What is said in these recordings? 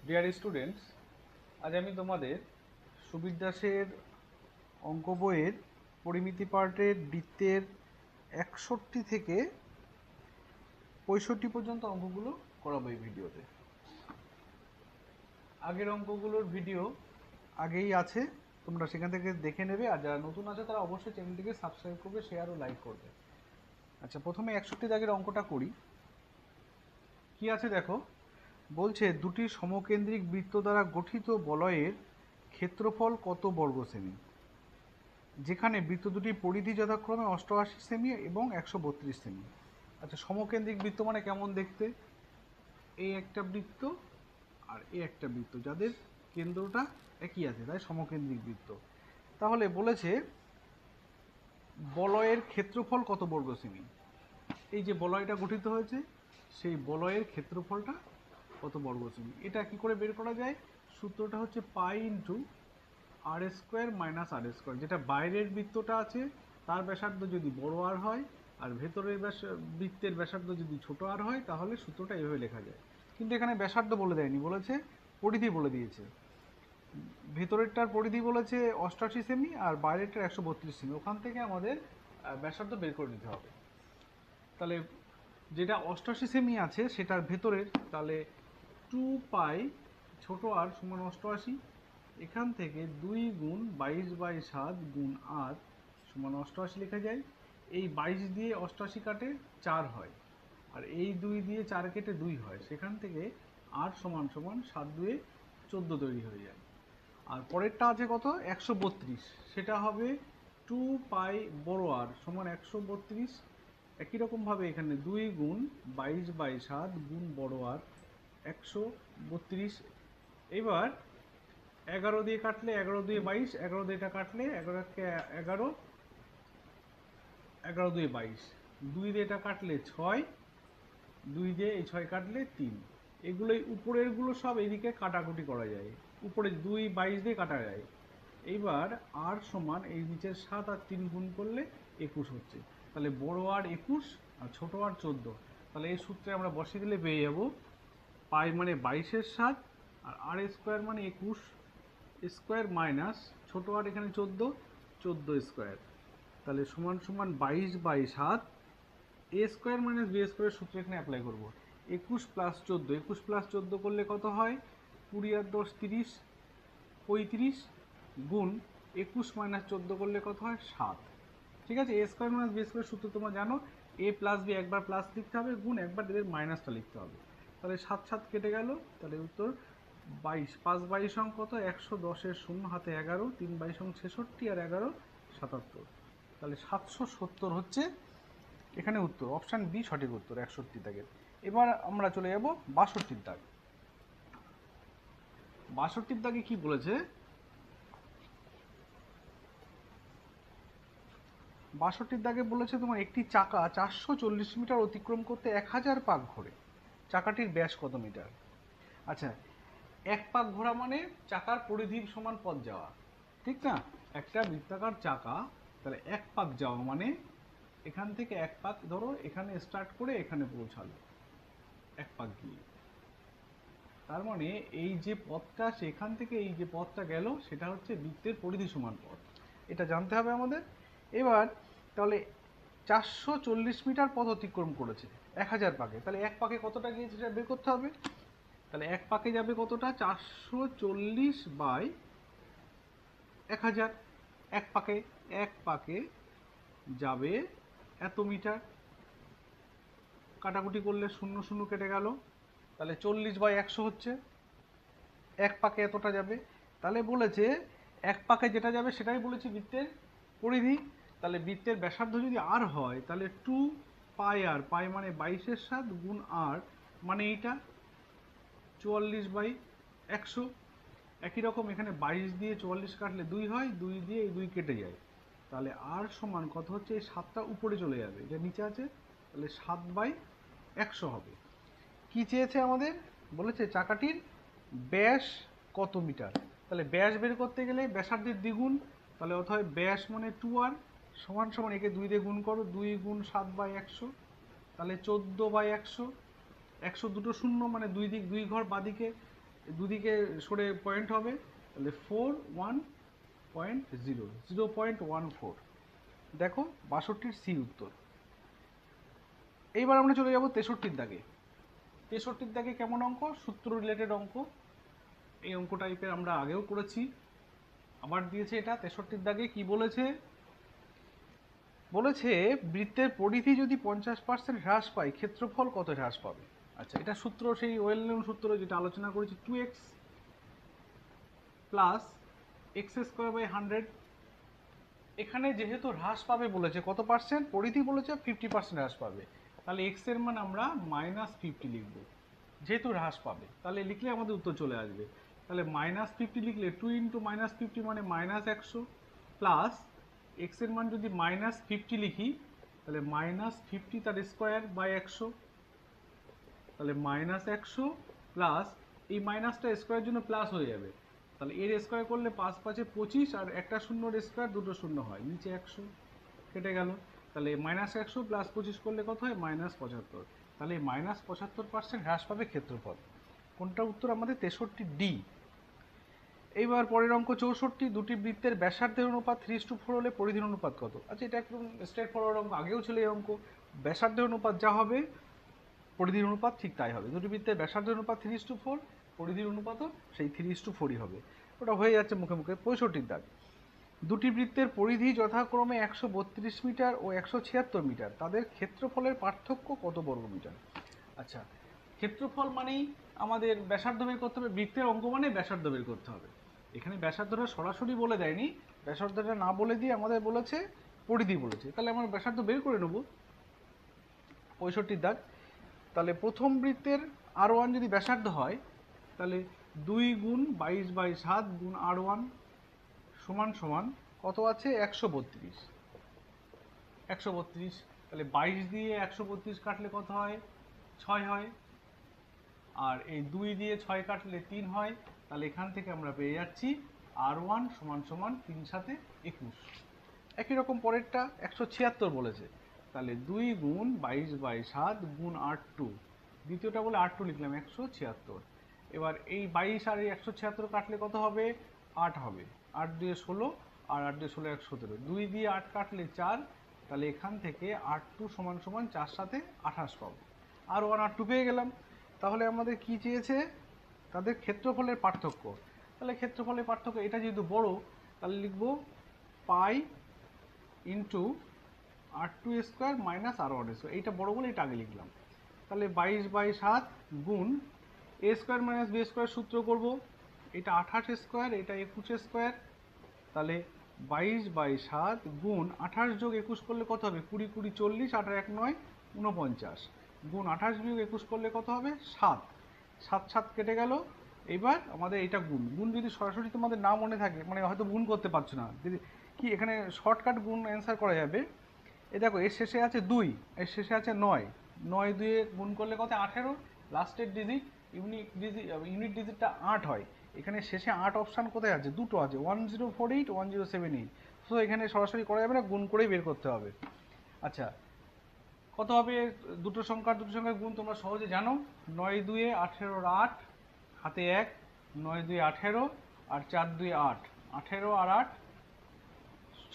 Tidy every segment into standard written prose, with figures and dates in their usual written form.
Dear students, আজ আমি তোমাদের সুবীর দাসের অঙ্ক বইয়ের পরিমিতি পার্টের বৃত্তের 61 থেকে 65 পর্যন্ত অঙ্কগুলো করাবো এই ভিডিওতে। আগের অঙ্কগুলোর ভিডিও আগেই আছে, তোমরা সেখান থেকে দেখে নেবে। আর যারা নতুন আছে তারা অবশ্যই চ্যানেলটিকে সাবস্ক্রাইব করবে, শেয়ার ও লাইক করবে। আচ্ছা, প্রথমে 61 দাগের অঙ্কটা করি। কি আছে দেখো, বলছে দুটি সমকেন্দ্রিক বৃত্ত দ্বারা গঠিত বলয়ের ক্ষেত্রফল কত বর্গ সেমি, যেখানে বৃত্ত দুটির পরিধি যথাক্রমে 88 সেমি এবং 132 সেমি। আচ্ছা, সমকেন্দ্রিক বৃত্ত মানে কেমন দেখতে? এই একটা বৃত্ত আর এই একটা বৃত্ত, যাদের কেন্দ্রটা একই আছে, তাই সমকেন্দ্রিক বৃত্ত। তাহলে বলেছে বলয়ের ক্ষেত্রফল কত বর্গ সেমি। এই যে বলয়টা গঠিত হয়েছে, সেই বলয়ের ক্ষেত্রফলটা কত বর্গ সেমি, এটা কি করে বের করা যায়? সূত্রটা হচ্ছে পাই ইন্টু আর স্কোয়ার মাইনাস আর স্কোয়ার। যেটা বাইরের বৃত্তটা আছে তার ব্যাসার্ধ যদি বড় আর হয়, আর ভেতরের বৃত্তের ব্যাসার্ধ যদি ছোট আর হয়, তাহলে সূত্রটা এভাবে লেখা যায়। কিন্তু এখানে ব্যাসার্ধ বলে দেয়নি, বলেছে পরিধি বলে দিয়েছে। ভেতরেরটার পরিধি বলেছে 88 সেমি আর বাইরেরটার 132 সেমি। ওখান থেকে আমাদের ব্যাসার্ধ বের করে নিতে হবে। তাহলে যেটা 88 সেমি আছে সেটার ভেতরের, তাহলে 2 পাই ছোট আর সমান 88। এখান থেকে 2 গুণ 22/7 গুণ আর সমান 88 লেখা যায়। এই 22 দিয়ে 88 কাটে 4 হয়, আর এই 2 দিয়ে 4 কেটে 2 হয়। সেখান থেকে আর সমান সমান 7 দুয়ে 14 তৈরি হয়ে যায়। আর পরেরটা আছে কত? 132। সেটা হবে 2 পাই বড় আর সমান 132। একই রকমভাবে এখানে 2 গুণ 22/7 গুণ বড় আর 132। এবার 11 দিয়ে কাটলে 11 দিয়ে 22, 11 দিয়ে এটা কাটলে 11 11, 11 দিয়ে 22, 2 দিয়ে এটা কাটলে 6, 2 দিয়ে এই 6 কাটলে 3। এগুলোই উপরেরগুলো সব এদিকে কাটাকুটি করা যায়, উপরে 2 22 দিয়ে কাটা যায়। এইবার আর সমান এই নিচের 7 আর 3 গুণ করলে 21 হচ্ছে। তাহলে বড় আর 21 আর ছোট আর 14। তাহলে এই সূত্রে আমরা বসিয়ে দিলে পেয়ে যাব পাই মানে 22-এর 7 আর আর স্কোয়ার মানে 21 স্কোয়ার মাইনাস ছোট আর এখানে 14, 14 স্কোয়ার। তাহলে সমান সমান 22/7 এ স্কোয়ার মাইনাস বি স্কোয়ারের সূত্র এখানে অ্যাপ্লাই করব। 21 প্লাস 14, 21 প্লাস 14 করলে কত হয়? 20 আর 10 30, 35 গুণ 21 মাইনাস 14 করলে কত হয়? 7। ঠিক আছে, এ স্কোয়ার মাইনাস বি স্কোয়ার সূত্র তোমরা জানো, এ প্লাস বি একবার প্লাস লিখতে হবে, গুণ একবার এদের মাইনাসটা লিখতে হবে। তাহলে 7 7 কেটে গেল, তাহলে উত্তর 22। 5 22 অঙ্ক কত? 110-এর 0 হাতে 11, 3 22 66 আর 11 77। তাহলে 770 হচ্ছে এখানে উত্তর। অপশান বি সঠিক উত্তর 61 দাগের। এবার আমরা চলে যাব 62 দাগ। 62 দাগে কি বলেছে? 62 দাগে বলেছে তোমার একটি চাকা 440 মিটার অতিক্রম করতে 1000 পাক ঘোরে, চাকাটির ব্যাস কত মিটার? আচ্ছা, এক পাক ঘোরা মানে চাকার পরিধির সমান পথ যাওয়া, ঠিক না? একটা বৃত্তাকার চাকা, তাহলে এক পাক যাওয়া মানে এখান থেকে এক পাক ধরো এখানে স্টার্ট করে এখানে পৌঁছালো এক পাক গিয়ে, তার মানে এই যে পথটা সেখান থেকে এই যে পথটা গেল সেটা হচ্ছে বৃত্তের পরিধি সমান পথ। এটা জানতে হবে আমাদের। এবার তাহলে 440 মিটার পথ অতিক্রম করেছে 1000 পাকে, তাহলে এক পাকে কতটা গিয়েছে সেটা বের করতে হবে। তাহলে এক পাকে যাবে কতটা? 440/1000। এক পাকে এক পাকে যাবে এত মিটার। কাটাকুটি করলে 0 0 কেটে গেল, তাহলে 40/100 হচ্ছে। এক পাকে এতটা যাবে। তাহলে বলেছে এক পাকে যেটা যাবে সেটাই বলেছি বৃত্তের পরিধি। তাহলে বৃত্তের ব্যাসার্ধ যদি আর হয়, তাহলে 2 পাই আর, পাই মানে 22-এর 7 গুণ আর মানে এইটা 44/100। একই রকম এখানে 22 দিয়ে 44 কাটলে 2 হয়, 2 দিয়ে এই 2 কেটে যায়। তাহলে আর সমান কত হচ্ছে? এই 7টা উপরে চলে যাবে, এটা নিচে আছে, তাহলে 7/100 হবে। কি চেয়েছে আমাদের? বলেছে চাকাটির ব্যাস কত মিটার। তাহলে ব্যাস বের করতে গেলে ব্যাসার্ধের দ্বিগুণ, তাহলে অতএব ব্যাস মানে 2r সমান সমান একে 2 দিয়ে গুণ করো, 2 গুণ 7/100, তাহলে 14/100। 100 দুটো শূন্য মানে দুই দিক দুই ঘর বাদিকে দুদিকে সরে পয়েন্ট হবে, তাহলে 41.0, 0.14। দেখো 62-র সি উত্তর। এইবার আমরা চলে যাব 63-র দাগে। 63-র দাগে কেমন অঙ্ক? সূত্র রিলেটেড অঙ্ক। এই অঙ্ক টাইপের আমরা আগেও করেছি, আবার দিয়েছে এটা। 63-র দাগে কি বলেছে? বলেছে বৃত্তের পরিধি যদি 50% হ্রাস পায় ক্ষেত্রফল কত হ্রাস পাবে? আচ্ছা, এটা সূত্র সেই ওয়েল নোন সূত্র যেটা আলোচনা করেছি, 2x প্লাস x²/100। এখানে যেহেতু হ্রাস পাবে বলেছে, কত পার্সেন্ট? পরিধি বলেছে 50% হ্রাস পাবে, তাহলে x এর মান আমরা -50 লিখব। যেহেতু হ্রাস পাবে তাহলে লিখলে আমাদের উত্তর চলে আসবে। তাহলে -50 লিখলে 2 × -50 মানে -100, প্লাস x এর মান যদি -50 লিখি তাহলে -50 তার স্কোয়ার/100, তাহলে -100 প্লাস এই মাইনাসটা স্কোয়ারের জন্য প্লাস হয়ে যাবে, তাহলে এর স্কোয়ার করলে 5 × 5 = 25, আর একটা শূন্যর স্কোয়ার দুটো শূন্য হয়, নিচে 100 কেটে গেল। তাহলে -100 প্লাস 25 করলে কত হয়? -75। তাহলে -75% হ্রাস পাবে ক্ষেত্রফল। কোনটা উত্তর আমাদের? 63D। এইবার পরের অঙ্ক 64। দুটি বৃত্তের ব্যাসার্ধের অনুপাত 3:4 হলে পরিধির অনুপাত কত? আচ্ছা, এটা একদম স্ট্রেট ফরওয়ার্ড অঙ্ক, আগেও ছিল এই অঙ্ক। ব্যাসার্ধের অনুপাত যা হবে পরিধির অনুপাত ঠিক তাই হবে। দুটি বৃত্তের ব্যাসার্ধের অনুপাত 3:4, পরিধির অনুপাতও সেই 3:4ই হবে। ওটা হয়ে যাচ্ছে মুখে মুখে। 65-র দাগ। দুটি বৃত্তের পরিধি যথাক্রমে 132 মিটার ও 176 মিটার, তাদের ক্ষেত্রফলের পার্থক্য কত বর্গমিটার? আচ্ছা, ক্ষেত্রফল মানেই আমাদের ব্যাসার্ধ বের করতে হবে, বৃত্তের অঙ্ক মানে ব্যাসার্ধ বের করতে হবে। এখানে ব্যাসার্ধটা সরাসরি বলে দেয়নি, ব্যাসার্ধটা না বলে দিয়ে আমাদের বলেছে পরিধি বলেছে, তাহলে আমরা ব্যাসার্ধ বের করে নেব। 65-র দাগ। তাহলে প্রথম বৃত্তের R1 যদি ব্যাসার্ধ হয়, তাহলে 2 × 22/7 × R1 সমান সমান কত আছে? 132। 132, তাহলে 22 দিয়ে 132 কাটলে কত হয়? 6 হয়। আর এই 2 দিয়ে 6 কাটলে 3 হয়। তাহলে এখান থেকে আমরা পেয়ে যাচ্ছি R1 সমান সমান 3 × 7 = 21। একই রকম পরেরটা 176 বলেছে, তাহলে 2 × 22/7 × R2, দ্বিতীয়টা বলে R2 লিখলাম 176। এবার এই 22 আর এই 176 কাটলে কত হবে? 8 হবে। 8 দিয়ে 16, আর 8 দিয়ে 16 117। 2 দিয়ে 8 কাটলে 4, তাহলে এখান থেকে R2 সমান সমান 4 × 7 = 28 পাবো। R1 R2 পেয়ে গেলাম। তাহলে আমাদের কি চেয়েছে? তাদের ক্ষেত্রফলের পার্থক্য। তাহলে ক্ষেত্রফলের পার্থক্য, এটা যেহেতু বড় তাহলে লিখব pi into R2² minus R1²। এইটা বড় বলে এটা আগে লিখলাম। তাহলে 22/7 গুণ A² - B² সূত্র করব, এটা 28², এটা 21²। তাহলে 22/7 গুণ 28 + 21 করলে কত হবে? 20 × 20 40, 8 আর 1 9 49, গুণ 28 - 21 করলে কত হবে? 7। 7 7 কেটে গেল। এবার আমাদের এটা গুণ, গুণ যদি সরাসরি তোমাদের না মনে থাকে, মানে হয়তো গুণ করতে পারছো না, যদি কি এখানে শর্টকাট গুণ অ্যান্সার করা যাবে। এই দেখো, এর শেষে আছে 2, এর শেষে আছে 9, 9 দিয়ে গুণ করলে কত? 18। লাস্টের ডিজিট ইউনিট ডিজিটটা 8 হয়। এখানে শেষে 8 অপশান কোথায় আছে? দুটো আছে, 1048 1078। সো এখানে সরাসরি করা যাবে না, গুণ করেই বের করতে হবে। আচ্ছা, কত হবে? দুটো সংখ্যার গুণ তোমরা সহজে জানো। 9 × 2 = 18 8, হাতে 1, 9 × 2 = 18, আর 4 × 2 = 8, 18 আর 8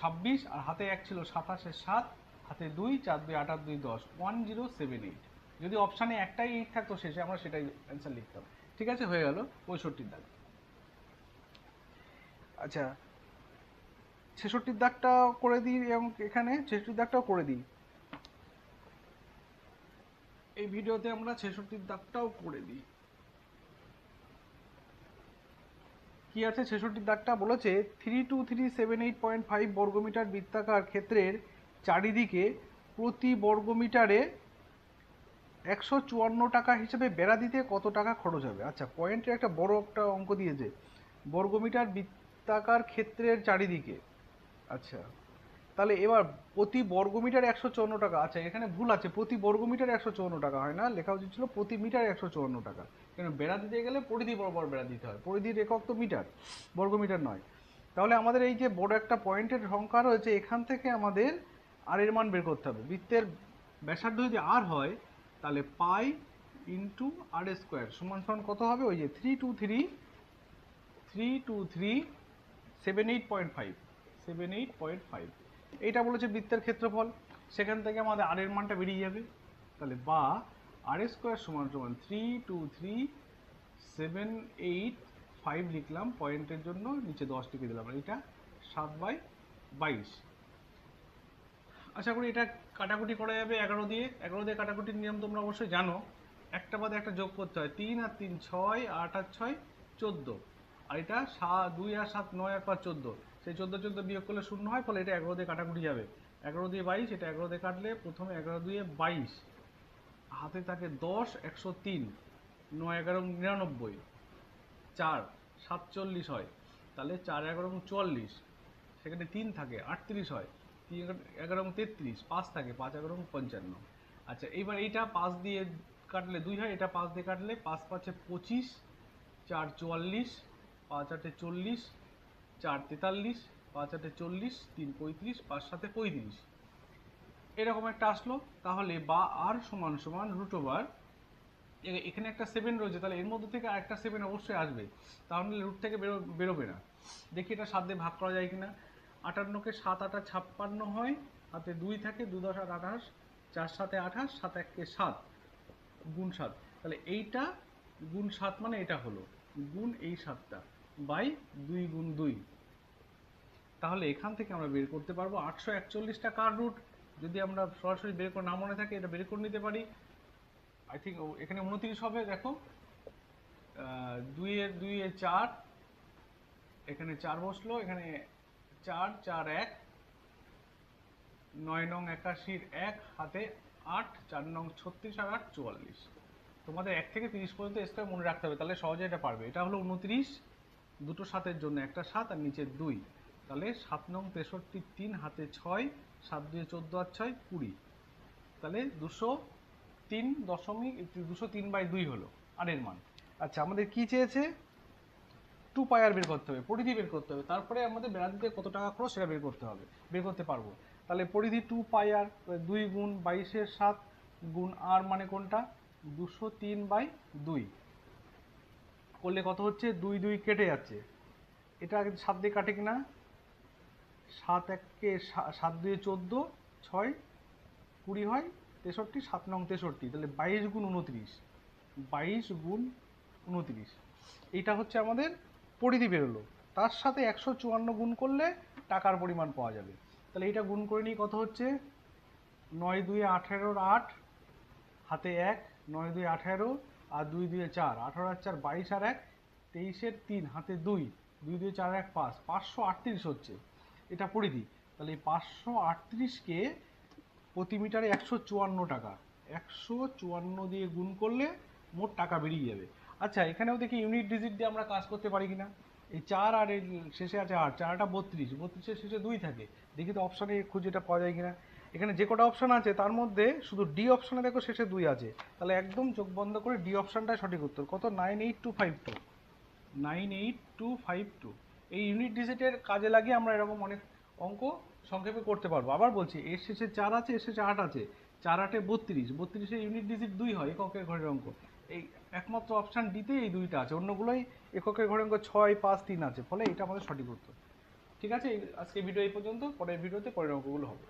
26, আর হাতে 1 ছিল 27 এর 7, হাতে 2, 4 × 2 = 8 আর 2 10, 1078। যদি অপশানে একটাই 8 থাকতো শেষে, আমরা সেটাই অ্যান্সার লিখতাম। ঠিক আছে, হয়ে গেল 65-র দাগ। আচ্ছা, 66-র দাগটা করে দিই, এবং এখানে 66-র দাগটাও করে দিই। এই ভিডিওতে আমরা 66-র দাগটাও করে দিই। কি আছে 66-র দাগটা? বলেছে 32378.5 বর্গমিটার বৃত্তাকার ক্ষেত্রের চারিদিকে প্রতি বর্গমিটারে 154 টাকা হিসেবে বেড়া দিতে কত টাকা খরচ হবে? আচ্ছা, পয়েন্টের একটা বড় একটা অঙ্ক দিয়েছে, বর্গমিটার বৃত্তাকার ক্ষেত্রের চারিদিকে। আচ্ছা, তাহলে এবার প্রতি বর্গমিটার 154 টাকা। আচ্ছা, এখানে ভুল আছে, প্রতি বর্গমিটার 154 টাকা হয় না, লেখা উচিত ছিল প্রতি মিটার 154 টাকা। কেন? বেড়া দিতে গেলে পরিধি বরাবর বেড়া দিতে হয়, পরিধির একক তো মিটার, বর্গমিটার নয়। তাহলে আমাদের এই যে বড় একটা পয়েন্টের সংখ্যা রয়েছে, এখান থেকে আমাদের আর এর মান বের করতে হবে। বৃত্তের ব্যাসার্ধ যদি আর হয়, তাহলে পাই ইন্টু আর স্কোয়ার সমান সমান কত হবে? ওই যে 323 78.5 78.5 এইটা বলেছে বৃত্তের ক্ষেত্রফল, সেখান থেকে আমাদের আর এর মানটা বেরিয়ে যাবে। তাহলে বা আর স্কোয়ার সমান সমান 323.785 লিখলাম পয়েন্টের জন্য, নিচে 10 লিখে দিলাম, এটা 7/22। আশা করি এটা কাটাকুটি করা যাবে 11 দিয়ে। 11 দিয়ে কাটাকুটির নিয়ম তোমরা অবশ্যই জানো, একটা বাদে একটা যোগ করতে হয়, 3 আর 3 6, 8 আর 6 14, আর এটা 2 আর 7 9 আর 5 14, সেই 14 বিয়োগ করলে 0 হয়, ফলে এটা 11 দিয়ে কাটাকুটি যাবে। 11 দিয়ে 22, এটা 11 দিয়ে কাটলে প্রথমে 11 দিয়ে 22, হাতে থাকে 10, 103, 9 11 99, 4 47 হয়, তাহলে 4 11 44, সেখানে 3 থাকে 38 হয়, 3 11 33, 5 থাকে 5 11 55। আচ্ছা এইবার এইটা 5 দিয়ে কাটলে 2 হয়, এটা 5 দিয়ে কাটলে 5 5 25, 4 44, 5 8 40, 4 43, 5 8 40, 3 35, 5 7 35, এরকম একটা আসলো। তাহলে বা আর সমান সমান রুট ওভার, এখানে একটা 7 রয়েছে, তাহলে এর মধ্যে থেকে আরেকটা 7 অবশ্যই আসবে, তাহলে রুট থেকে বেরোবে না। দেখি এটা 7 দিয়ে ভাগ করা যায় কিনা। 58কে 7 8 56 হয়, হাতে 2 থাকে, 2 10 8 28, 4 7 28, 7 1 7, গুণ 7, তাহলে এইটা গুণ 7 মানে এটা হলো গুণ এই 7টা বাই 2 গুণ 2। তাহলে এখান থেকে আমরা বের করতে পারবো 841টা কার রুট। যদি আমরা সরাসরি বের করে না মনে থাকে, এটা বের করে নিতে পারি। আই থিঙ্ক এখানে 29 হবে, দেখো 2 এর 4, এখানে 4 বসলো, এখানে 4 4 1, 9 নং 81, 1 হাতে 8, 4 নং 36 আর 8 44। তোমাদের 1 থেকে 30 পর্যন্ত স্কয়ার মনে রাখতে হবে, তাহলে সহজে এটা পারবে। এটা হলো 29, দুটো 7-এর জন্য একটা 7 আর নিচে 2, তাহলে 7 নং 63, 3 হাতে 6, 7 2 14 আর 6 20, তাহলে 203.203/2 হলো আর এর মান। আচ্ছা আমাদের কি চেয়েছে? 2 পাই আর বের করতে হবে, পরিধি বের করতে হবে, তারপরে আমাদের বেড়া দিতে কত টাকা খরচ সেটা বের করতে পারবো। তাহলে পরিধি 2 পাই আর, 2 গুণ 22 7 গুণ আর মানে কোনটা? 203/2 করলে কত হচ্ছে? 2 2 কেটে যাচ্ছে, এটা 7 দিয়ে কাটে কিনা? 7 1 7 2 14, 6 20 হয় 63, 7 নং 63, তাহলে 22 গুণ 29, 22 গুণ 29, এইটা হচ্ছে আমাদের পরিধি বেরোলো। তার সাথে 154 গুণ করলে টাকার পরিমাণ পাওয়া যাবে। তাহলে এটা গুণ করে নিই, কত হচ্ছে? 9 2 18, 8 হাতে 1, 9 2 18 আর 2 2 4, 18 আর 4 22 আর 1 23 এর 3 হাতে 2, 2 2 4 1 5, 538 হচ্ছে এটা পরিধি। তাহলে এই 538কে প্রতি মিটারে 154 টাকা, 154 দিয়ে গুণ করলে মোট টাকা বেরিয়ে যাবে। আচ্ছা এখানেও দেখি ইউনিট ডিজিট দিয়ে আমরা কাজ করতে পারি কিনা। এই 4 আর এর শেষে আছে 8, 4টা 32, 32-এর শেষে 2 থাকে, দেখি তো অপশানে খুঁজে এটা পাওয়া যায় কিনা। এখানে যে কটা অপশান আছে তার মধ্যে শুধু ডি অপশানে দেখো শেষে 2 আছে, তাহলে একদম চোখ বন্ধ করে ডি অপশানটাই সঠিক উত্তর। কত? 98252, 98252। এই ইউনিট ডিজিটের কাজে লাগিয়ে আমরা এরকম অনেক অঙ্ক সংক্ষেপে করতে পারবো। আবার বলছি, এর শেষে 4 আছে, এর শেষে 8 আছে, 4 8 32, 32-এর ইউনিট ডিজিট 2 হয়, এককের ঘরের অঙ্ক। এই একমাত্র অপশান ডিতে এই 2টা আছে, অন্যগুলোই এককের ঘরের অঙ্ক 6 5 3 আছে, ফলে এটা আমাদের সঠিক উত্তর। ঠিক আছে, আজকে ভিডিও এই পর্যন্ত, পরের ভিডিওতে পরের অঙ্কগুলো হবে।